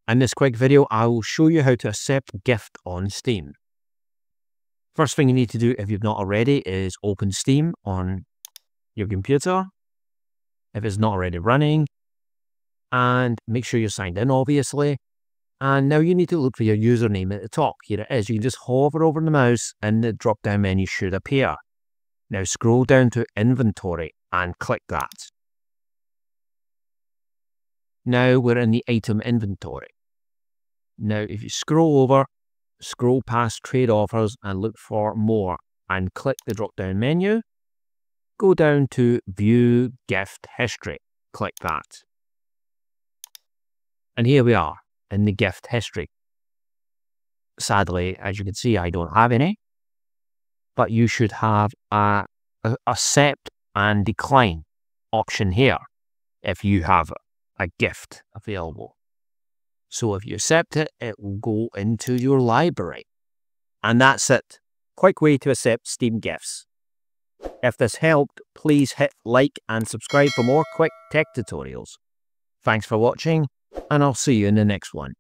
In this quick video, I will show you how to accept gift on Steam. First thing you need to do if you've not already is open Steam on your computer, if it's not already running, and make sure you're signed in, obviously. And now you need to look for your username at the top. Here it is. You can just hover over the mouse and the drop-down menu should appear. Now scroll down to Inventory and click that. Now we're in the item inventory. Now if you scroll past trade offers and look for more and click the drop-down menu, go down to View Gift History. Click that. And here we are in the gift history. Sadly, as you can see, I don't have any, but you should have a accept and decline option here if you have a gift available. So if you accept it, it will go into your library. And that's it. Quick way to accept Steam gifts. If this helped, please hit like and subscribe for more quick tech tutorials. Thanks for watching, and I'll see you in the next one.